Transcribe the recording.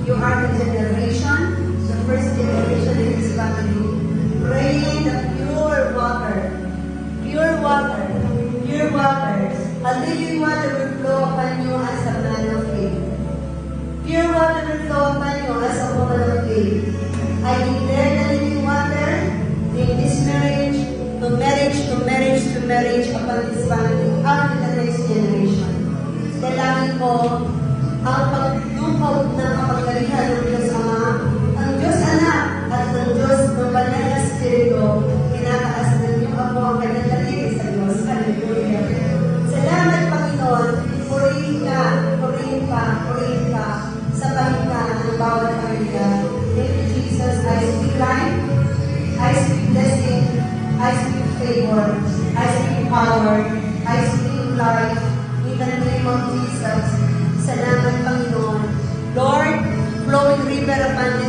You are the generation, the first generation in His family, praying the pure water, pure water, pure waters. A living water will flow upon you as a man of faith. Pure water will flow upon you as a woman of faith. I declare the living water in this marriage, to marriage, to marriage, to marriage upon this family, up to the next generation. Dalangin ko ang paglukaw ng kapangyarihan ng Diyos Ama, ang Diyos Anak, at ng Diyos ng Banal na Espiritu, kinataas ng iyong Apo ang kanyang daliri sa Diyos. Hallelujah. Salamat, Panginoon. Purihin ka, purihin ka, purihin ka sa pahinga ng bawat pamilya. Thank you, Jesus. I speak life, I speak blessing, I speak favor, I speak power, I speak life. In the name of Jesus. Salamat, Panginoon. Lord, flowing river upon this